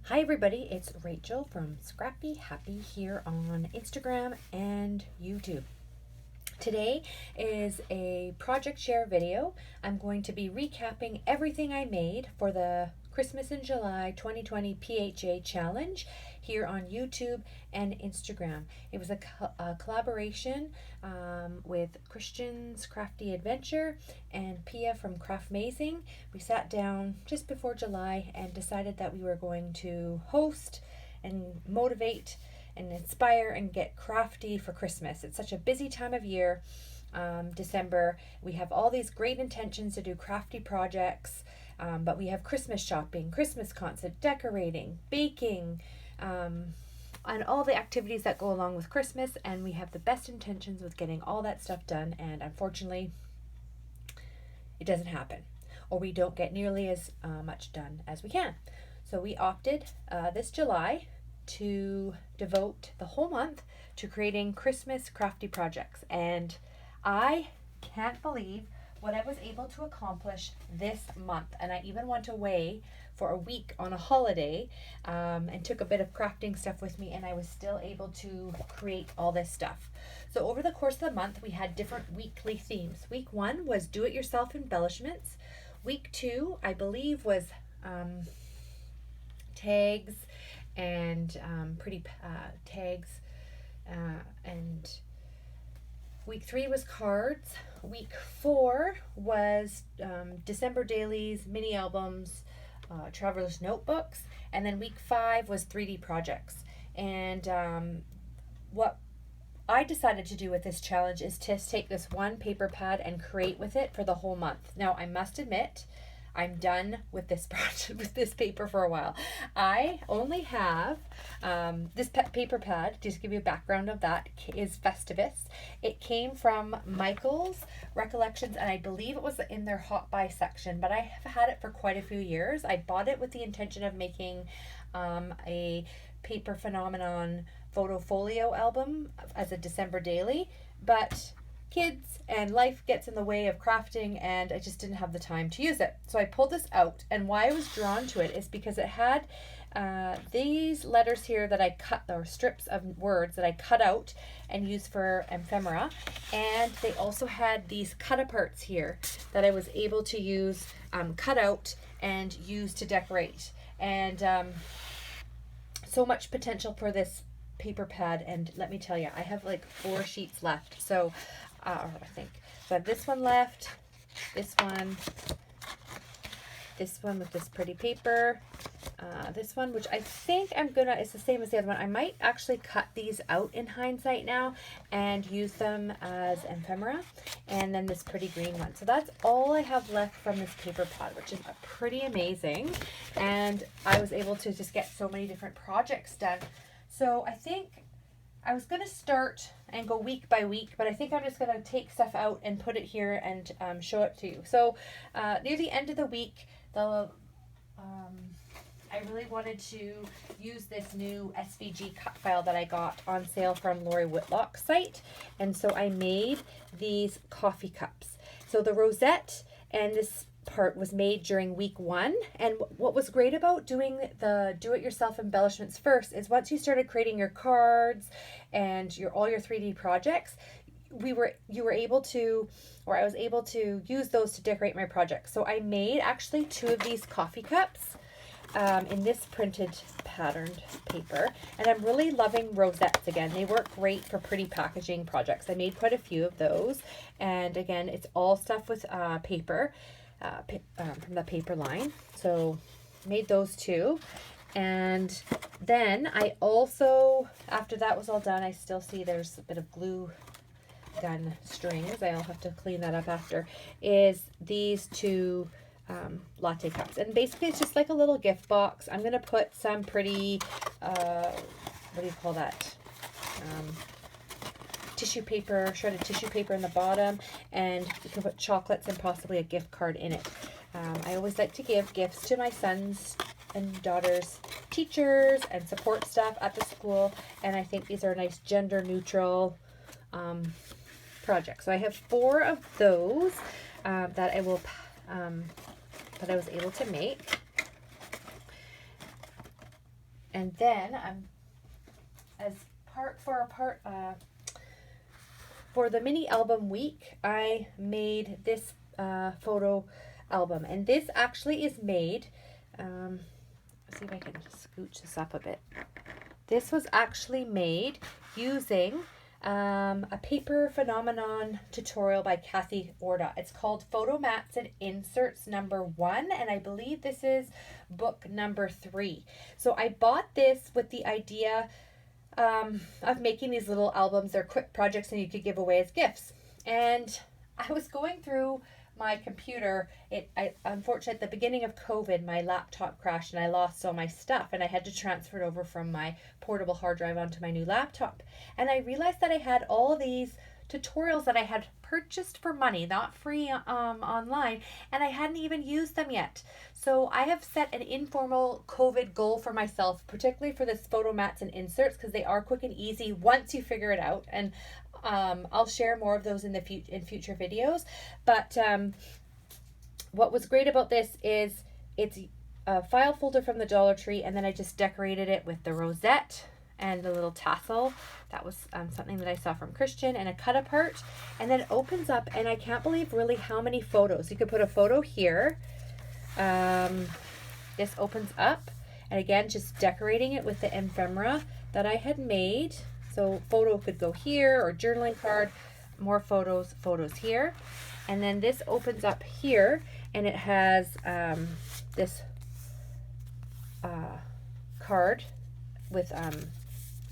Hi everybody, it's Rachel from Scrappy Happy here on Instagram and YouTube. Today is a project share video. I'm going to be recapping everything I made for the Christmas in July 2020 PHA challenge here on YouTube and Instagram. It was a collaboration with Christian's Crafty Adventure and Pia from Craftmazing. We sat down just before July and decided that we were going to host and motivate and inspire and get crafty for Christmas. It's such a busy time of year, December. We have all these great intentions to do crafty projects, but we have Christmas shopping, Christmas concert, decorating, baking, and all the activities that go along with Christmas, and we have the best intentions with getting all that stuff done, and unfortunately it doesn't happen, or we don't get nearly as much done as we can. So we opted this July to devote the whole month to creating Christmas crafty projects, and I can't believe what I was able to accomplish this month. And I even went away for a week on a holiday and took a bit of crafting stuff with me, and I was still able to create all this stuff. So over the course of the month we had different weekly themes. Week 1 was do-it-yourself embellishments. Week 2 I believe was tags and pretty tags, and week 3 was cards. Week 4 was December dailies, mini albums, traveler's notebooks, and then week 5 was 3D projects. And what I decided to do with this challenge is to take this one paper pad and create with it for the whole month. Now I must admit, I'm done with this project, with this paper for a while. I only have this paper pad, just to give you a background of that, is Festivus. It came from Michael's Recollections, and I believe it was in their Hot Buy section, but I have had it for quite a few years. I bought it with the intention of making a Paper Phenomenon photo folio album as a December daily, but kids and life gets in the way of crafting, and I just didn't have the time to use it. So I pulled this out, and why I was drawn to it is because it had these letters here that I cut, or strips of words that I cut out and used for ephemera, and they also had these cut aparts here that I was able to use, cut out and use to decorate. And so much potential for this paper pad, and let me tell you, I have like 4 sheets left. So I think so. I have this one left, this one with this pretty paper, this one, which I think it's the same as the other one. I might actually cut these out in hindsight now and use them as ephemera, and then this pretty green one. So that's all I have left from this paper pad, which is pretty amazing, and I was able to just get so many different projects done. So I think I was going to start and go week by week, but I think I'm just going to take stuff out and put it here and show it to you. So near the end of the week, I really wanted to use this new SVG cut file that I got on sale from Lori Whitlock's site, and so I made these coffee cups. So the rosette and this part was made during week 1, and what was great about doing the do-it-yourself embellishments first is once you started creating your cards and all your 3D projects, I was able to use those to decorate my project. So I made actually 2 of these coffee cups in this printed patterned paper, and I'm really loving rosettes again. They work great for pretty packaging projects. I made quite a few of those, and again, it's all stuff with paper from the paper line. So made those 2, and then I also, after that was all done, I still see there's a bit of glue gun strings. I'll have to clean that up after. Is these 2 latte cups, and basically it's just like a little gift box. I'm gonna put some pretty what do you call that, tissue paper, shredded tissue paper in the bottom, and you can put chocolates and possibly a gift card in it. I always like to give gifts to my sons and daughters, teachers, and support staff at the school, and I think these are nice gender neutral projects. So I have 4 of those that I will that I was able to make. And then for the mini album week, I made this photo album, and this actually is made, let's see if I can scooch this up a bit. This was actually made using a paper phenomenon tutorial by Cathy Orda. It's called Photo Mats and Inserts #1, and I believe this is book #3. So I bought this with the idea of making these little albums. They're quick projects and you could give away as gifts. And I was going through my computer. Unfortunately, at the beginning of COVID, my laptop crashed and I lost all my stuff, and I had to transfer it over from my portable hard drive onto my new laptop. And I realized that I had all these tutorials that I had purchased for money, not free online, and I hadn't even used them yet. So I have set an informal COVID goal for myself, particularly for this photo mats and inserts, because they are quick and easy once you figure it out. And I'll share more of those in future videos. But what was great about this is it's a file folder from the Dollar Tree, and then I just decorated it with the rosette and the little tassel. That was something that I saw from Christian, and a cut apart, and then it opens up, and I can't believe really how many photos. You could put a photo here. This opens up, and again, just decorating it with the ephemera that I had made. So photo could go here, or journaling card, more photos here. And then this opens up here, and it has this card with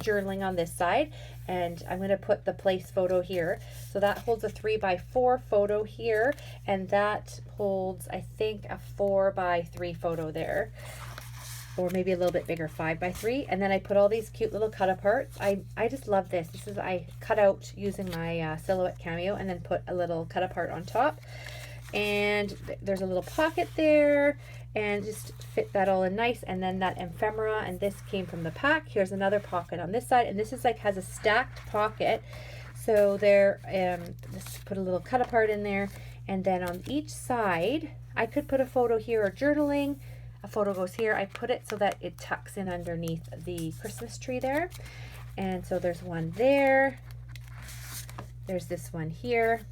journaling on this side, and I'm going to put the place photo here. So that holds a 3x4 photo here, and that holds, I think, a 4x3 photo there, or maybe a little bit bigger, 5x3. And then I put all these cute little cut aparts. I just love this. I cut out using my Silhouette Cameo, and then put a little cut apart on top. And there's a little pocket there, and just fit that all in nice. And then that ephemera, and this came from the pack. Here's another pocket on this side, and this is like has a stacked pocket. So there, just put a little cut apart in there, and then on each side, I could put a photo here or journaling. A photo goes here. I put it so that it tucks in underneath the Christmas tree there. And so there's one there. There's this one here.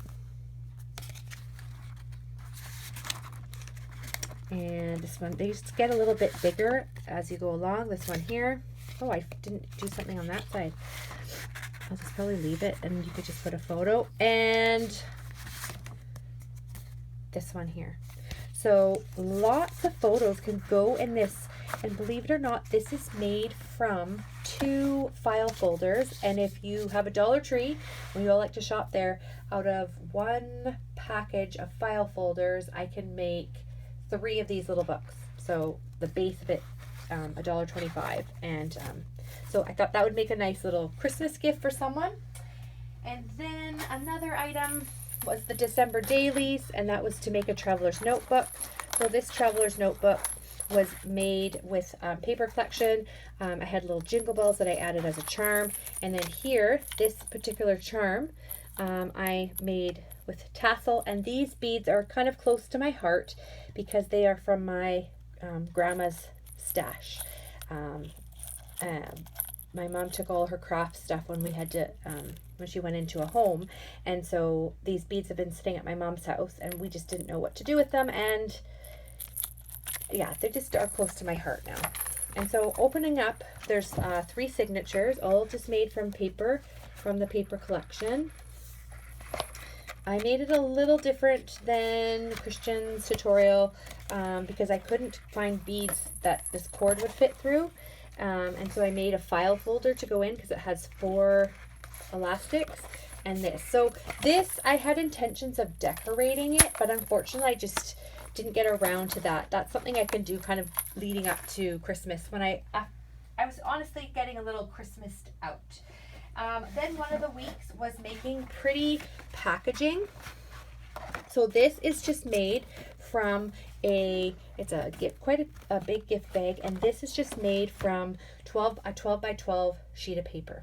And this one, they just get a little bit bigger as you go along. This one here. Oh, I didn't do something on that side. I'll just probably leave it, and you could just put a photo. And this one here. So lots of photos can go in this. And believe it or not, this is made from 2 file folders. And if you have a Dollar Tree, when you all like to shop there, out of 1 package of file folders, I can make 3 of these little books. So the base of it, $1.25. And so I thought that would make a nice little Christmas gift for someone. And then another item was the December dailies, and that was to make a traveler's notebook. So this traveler's notebook was made with paper collection. I had little jingle bells that I added as a charm. And then here, this particular charm, I made with tassel, and these beads are kind of close to my heart because they are from my grandma's stash. My mom took all her craft stuff when we had to, when she went into a home, and so these beads have been sitting at my mom's house, and we just didn't know what to do with them, and yeah, they just are close to my heart now. And so opening up, there's 3 signatures, all just made from paper, from the paper collection. I made it a little different than Christian's tutorial because I couldn't find beads that this cord would fit through. And so I made a file folder to go in because it has 4 elastics and this. So this, I had intentions of decorating it, but unfortunately I just didn't get around to that. That's something I can do kind of leading up to Christmas when I was honestly getting a little Christmased out. Then one of the weeks was making pretty packaging. So this is just made from it's a gift, quite a big gift bag, and this is just made from a 12 by 12 sheet of paper,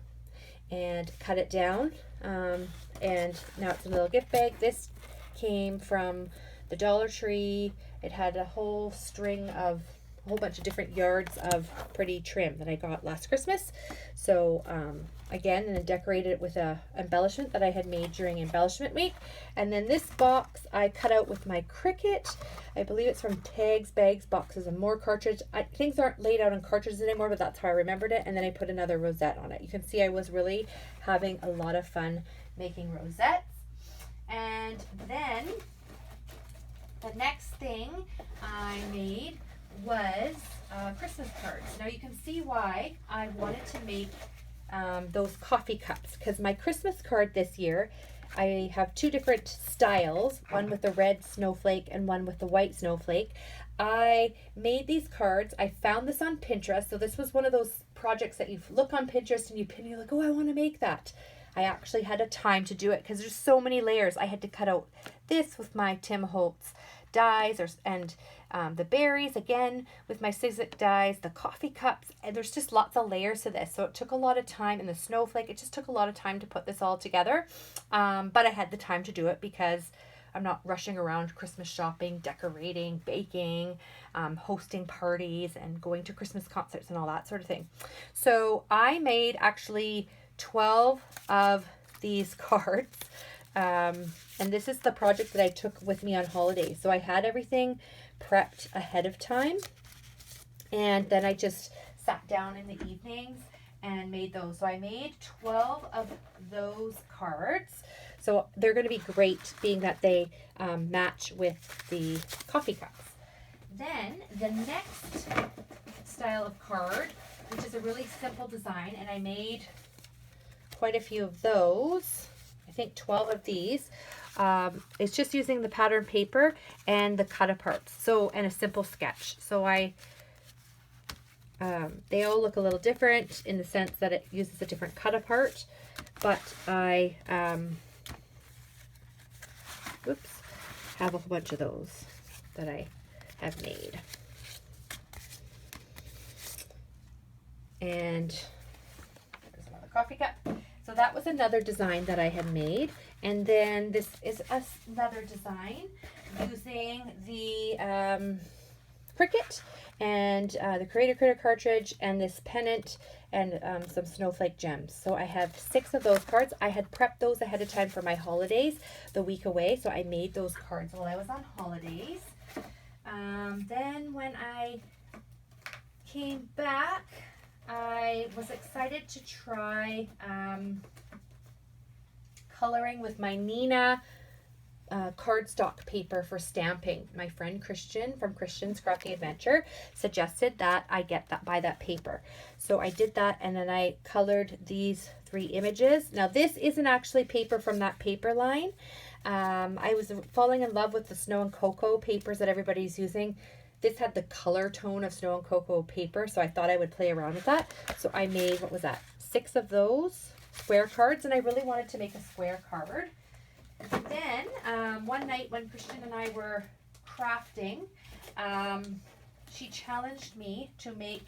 and cut it down, and now it's a little gift bag. This came from the Dollar Tree. It had a whole string of a whole bunch of different yards of pretty trim that I got last Christmas. So again, and then decorated it with a embellishment that I had made during embellishment week. And then this box I cut out with my Cricut. I believe it's from Tags, Bags, Boxes, and More cartridge. Things aren't laid out on cartridges anymore, but that's how I remembered it. And then I put another rosette on it. You can see I was really having a lot of fun making rosettes. And then the next thing I made was Christmas cards. Now you can see why I wanted to make those coffee cups, because my Christmas card this year, I have two different styles, one with the red snowflake and one with the white snowflake. I made these cards. I found this on Pinterest. So this was one of those projects that you look on Pinterest and you're like, oh, I want to make that. I actually had a time to do it because there's so many layers. I had to cut out this with my Tim Holtz dies, and the berries again with my Sizzix dies, the coffee cups, and there's just lots of layers to this. So it took a lot of time, and the snowflake, it just took a lot of time to put this all together. But I had the time to do it because I'm not rushing around Christmas shopping, decorating, baking, hosting parties, and going to Christmas concerts and all that sort of thing. So I made actually 12 of these cards. And this is the project that I took with me on holiday. So I had everything prepped ahead of time. And then I just sat down in the evenings and made those. So I made 12 of those cards. So they're going to be great, being that they match with the coffee cups. Then the next style of card, which is a really simple design, and I made quite a few of those. I think 12 of these. It's just using the pattern paper and the cut aparts. So, and a simple sketch. So they all look a little different in the sense that it uses a different cut apart, but I, have a whole bunch of those that I have made. And there's another coffee cup. So that was another design that I had made. And then this is another design using the Cricut and the Creator Critter cartridge and this pennant and some snowflake gems. So I have 6 of those cards. I had prepped those ahead of time for my holidays the week away. So I made those cards while I was on holidays. Then when I came back, I was excited to try coloring with my Nina cardstock paper for stamping. My friend Christian from Christian's Crafty Adventure suggested that I buy that paper. So I did that, and then I colored these 3 images. Now this isn't actually paper from that paper line. I was falling in love with the Snow and Cocoa papers that everybody's using. This had the color tone of Snow and Cocoa paper, so I thought I would play around with that. So I made, 6 of those square cards, and I really wanted to make a square card. Then one night when Christian and I were crafting, she challenged me to make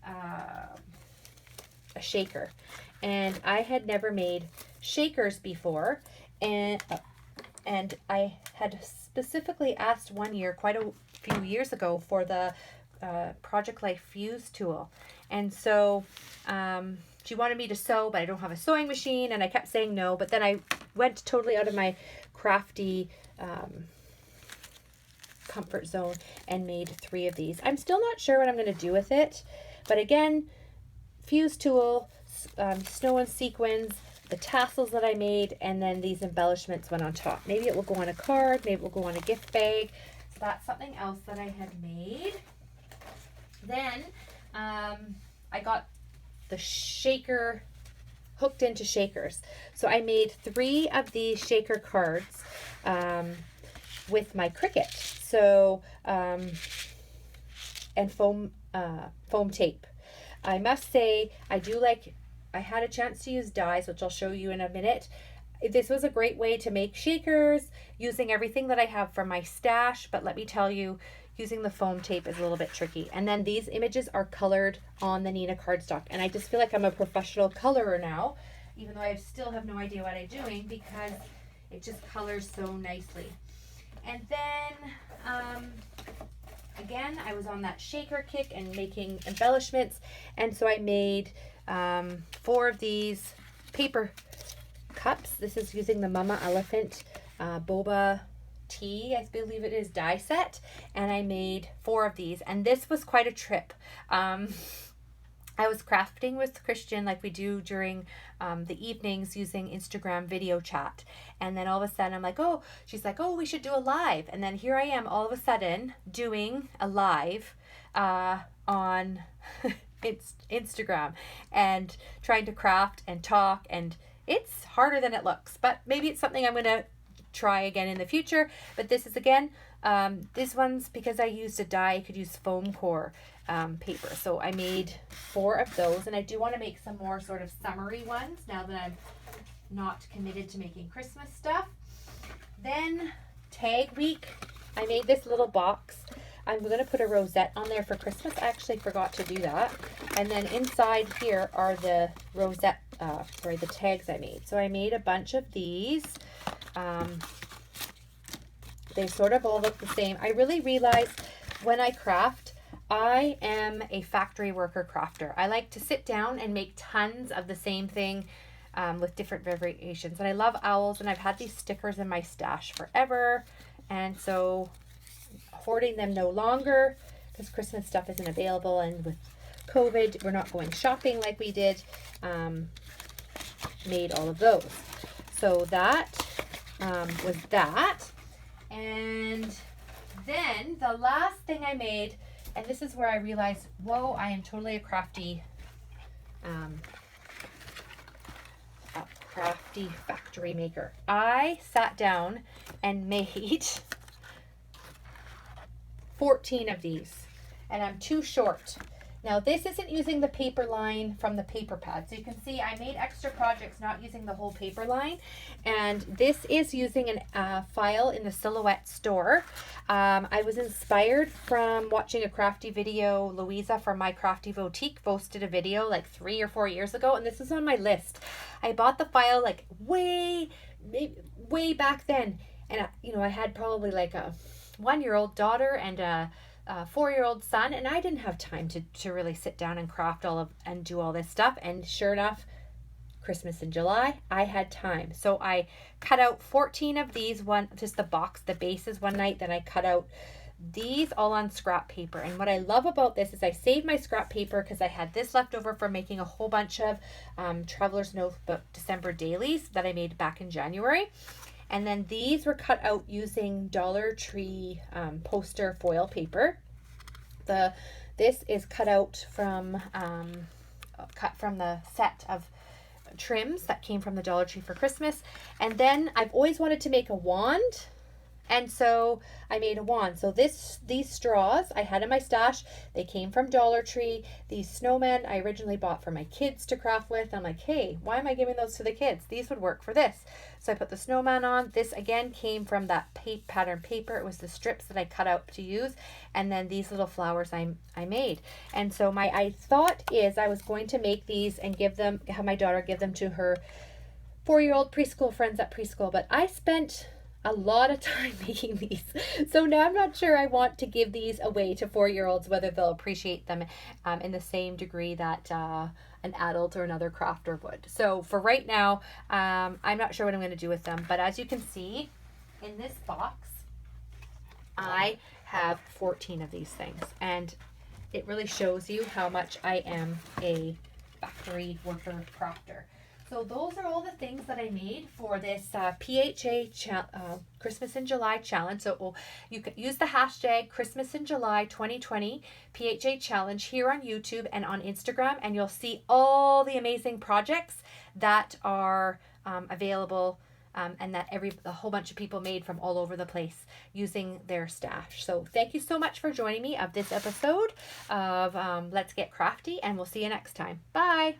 a shaker. And I had never made shakers before, and I had specifically asked one year, quite a few years ago, for the Project Life Fuse tool. And so she wanted me to sew, but I don't have a sewing machine, and I kept saying no. But then I went totally out of my crafty comfort zone and made 3 of these. I'm still not sure what I'm going to do with it, but again, fuse tool, snow and sequins, the tassels that I made, and then these embellishments went on top. Maybe it will go on a card, maybe it will go on a gift bag. So that's something else that I had made. Then I got the shaker hooked into shakers. So I made 3 of these shaker cards with my Cricut. So and foam tape. I must say I had a chance to use dies, which I'll show you in a minute. This was a great way to make shakers using everything that I have from my stash, but let me tell you, using the foam tape is a little bit tricky. And then these images are colored on the Nina cardstock, and I just feel like I'm a professional colorer now, even though I still have no idea what I'm doing, because it just colors so nicely. And then again, I was on that shaker kick and making embellishments. And so I made 4 of these paper cups. This is using the Mama Elephant boba tea, I believe it is, die set. And I made 4 of these. And this was quite a trip. I was crafting with Christian like we do during the evenings using Instagram video chat. And then all of a sudden I'm like, oh, she's like, oh, we should do a live. And then here I am all of a sudden doing a live on Instagram and trying to craft and talk. And it's harder than it looks, but maybe it's something I'm going to try again in the future. But this is again, this one's because I used a die, I could use foam core paper. So I made 4 of those, and I do want to make some more sort of summery ones now that I'm not committed to making Christmas stuff. Then tag week, I made this little box. I'm going to put a rosette on there for Christmas. I actually forgot to do that. And then inside here are the rosette, the tags I made. So I made a bunch of these. They sort of all look the same. I really realized when I craft, I am a factory worker crafter. I like to sit down and make tons of the same thing with different variations. And I love owls, and I've had these stickers in my stash forever. And so hoarding them no longer because Christmas stuff isn't available. And with COVID, we're not going shopping like we did. Made all of those. So that was that. And then the last thing I made, and this is where I realized, whoa, I am totally a crafty factory maker. I sat down and made 14 of these, and I'm too short. Now this isn't using the paper line from the paper pad. So you can see I made extra projects not using the whole paper line. And this is using a file in the Silhouette store. I was inspired from watching a Crafty video. Louisa from My Crafty Boutique posted a video like 3 or 4 years ago. And this is on my list. I bought the file like way back then. And I had probably like a 1-year-old daughter and a 4-year-old son, and I didn't have time to really sit down and craft and do all this stuff. And sure enough, Christmas in July, I had time. So I cut out 14 of these, just the box, the bases one night. Then I cut out these all on scrap paper. And what I love about this is I saved my scrap paper because I had this left over for making a whole bunch of Traveler's Notebook December dailies that I made back in January. And then these were cut out using Dollar Tree poster foil paper. This is cut out from the set of trims that came from the Dollar Tree for Christmas. And then I've always wanted to make a wand. And so I made a wand. So these straws I had in my stash. They came from Dollar Tree. These snowmen I originally bought for my kids to craft with. I'm like, hey, why am I giving those to the kids? These would work for this. So I put the snowman on. This again came from that pattern paper. It was the strips that I cut out to use. And then these little flowers I made. And so my thought is I was going to make these and have my daughter give them to her 4-year-old preschool friends at preschool. But I spent a lot of time making these. So now I'm not sure I want to give these away to 4-year-olds, whether they'll appreciate them in the same degree that an adult or another crafter would. So for right now, I'm not sure what I'm going to do with them. But as you can see in this box, I have 14 of these things. And it really shows you how much I am a factory worker crafter. So those are all the things that I made for this PHA Christmas in July challenge. So you can use the hashtag Christmas in July 2020 PHA challenge here on YouTube and on Instagram, and you'll see all the amazing projects that are available and that a whole bunch of people made from all over the place using their stash. So thank you so much for joining me of this episode of Let's Get Crafty, and we'll see you next time. Bye.